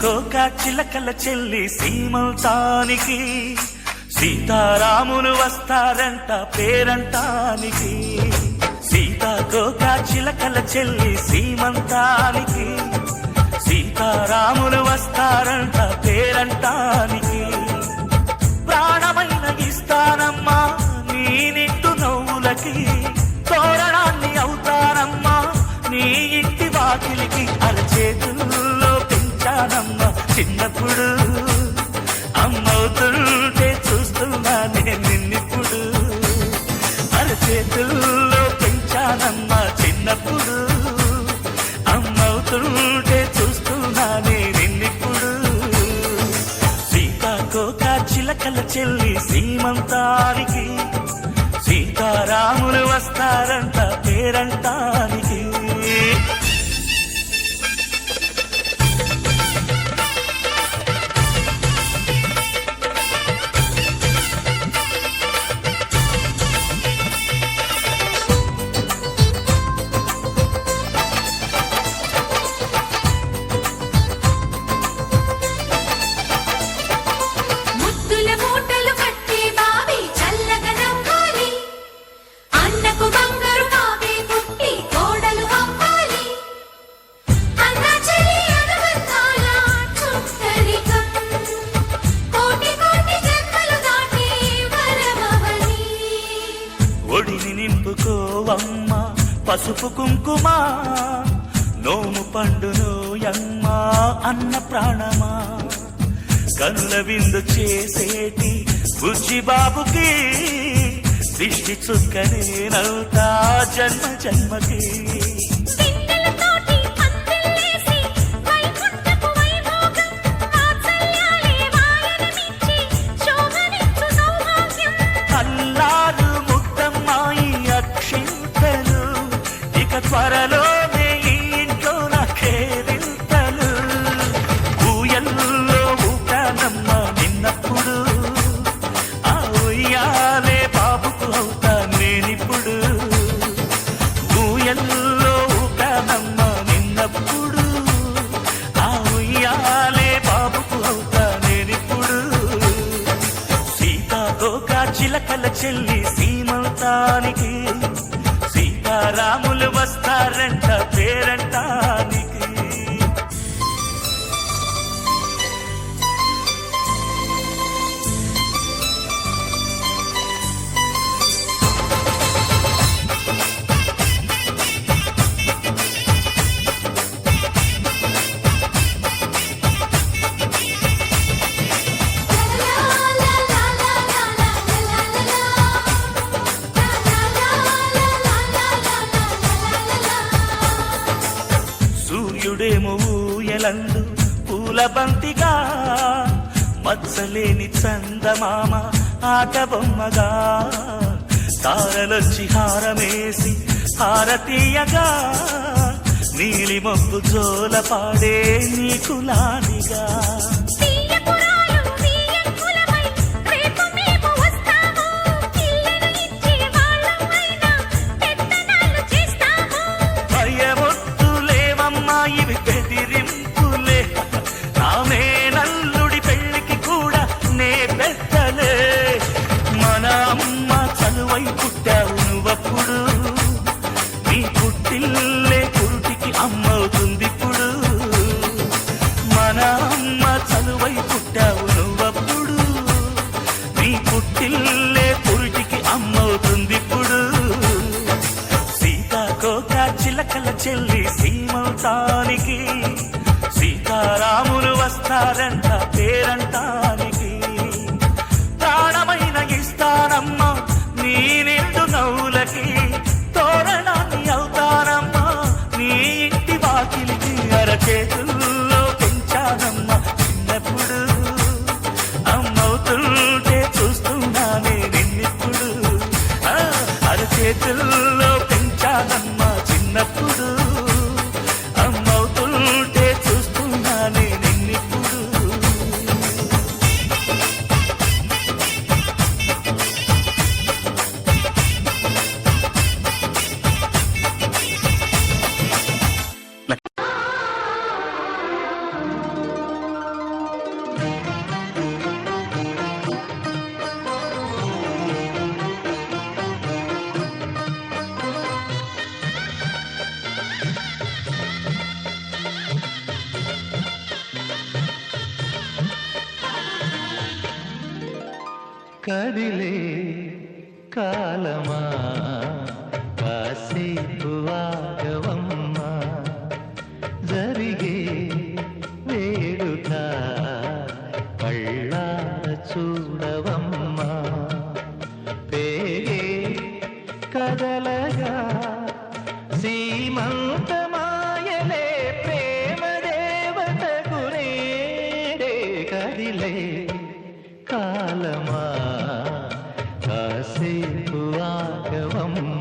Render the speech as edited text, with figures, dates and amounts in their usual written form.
సీతాకోక చిలకల చెల్లి సీమంతానికి సీతారాములు వస్తారంట పేరంటానికి. సీతాకోక చిలకల చెల్లి సీమంతానికి సీతారాములు వస్తారంట పేరంటానికి. ప్రాణమైన ఇస్తానమ్మా నీ నిట్టు నవ్వులకి, తోరణాన్ని అవుతానమ్మా నీ ఇంటి వాకిలికి. అరచేతుల్లో పెంచానమ్మా చిన్నప్పుడు, అమ్మవుతుంటే చూస్తున్నా నేను నిన్నిప్పుడు. అరచేతుల్లో పెంచానమ్మా చిన్నప్పుడు, అమ్మవుతుంటే చూస్తున్నా నేను నిన్నిప్పుడు. సీతాకోక చిలకల చెల్లి సీమంతానికి సీతారాములు వస్తారంట పేరంటానికి. ఒడిని నింపుకోవమ్మ పసుపు కుంకుమ, నోము పండును యమ్మ అన్న ప్రాణమా. కనుల విందు చేసేటి బుజ్జి బాబుకి దిష్టి చుక్కనేనవుతా జన్మ జన్మకి. త్వరలోనే ఈ ఇంట్లో నాకేరింతలు. ఊయల్లో ఊటానమ్మ నిన్నప్పుడు, ఆ ఉయ్యాలే బాబుకు అవుతా నేనిప్పుడు. ఊయల్లో ఊటానమ్మ నిన్నప్పుడు, ఆ ఉయ్యాలే బాబుకు అవుతా నేనిప్పుడు. సీతాకోక చిలకల చెల్లి సీమంతానికి సీతారాములు వస్తారంట పేరంటానికి. సూర్యుడేమో ఊయలందు పూల బంతిగా, మచ్చలేని చందమామ ఆట బొమ్మగా. తారలొచ్చి హారమేసి హారతీయగా, నీలి మబ్బు జోల పాడే నీకులానిగా. ఇవి బెదిరింపులే, నామే నల్లుడి పెళ్లికి కూడా నే పెద్దలే. మన అమ్మ చనువై పుట్టావు నువ్వప్పుడు, నీ పుట్టిల్లే పురుటికి అమ్మవుతుందిప్పుడు. మన అమ్మ చనువై పుట్టావు నువ్వప్పుడు, నీ పుట్టిల్లే పురుటికి అమ్మవుతుందిప్పుడు. సీతాకోక చిలకల చెల్లి సీమంతానికి సీతారాములు వస్తారంట పేరంటానికి. ప్రాణమైన ఇస్తానమ్మా నీ నిండు నవ్వులకి, తోరణాన్ని అవుతానమ్మా నీ ఇంటి వాకిలికి. అరచేతుల్లో పెంచానమ్మా చిన్నప్పుడు, అమ్మవుతుంటే చూస్తున్నా నేనిప్పుడు. అరచేతుల్లో పెంచానమ్మా చిన్నప్పుడు, అమ్మవుతుంటే చూస్తున్నా నేనిప్పుడు. కదిలే కాలమా కాసేపు ఆగవమ్మా జరిగే వేడుక కళ్ళార చూడవమ్మా పేగే కదలగా సీమంతమాయలే ప్రేమ దేవత గురేడే కదిలే కాలమా కాసేపు ఆగవమ్మా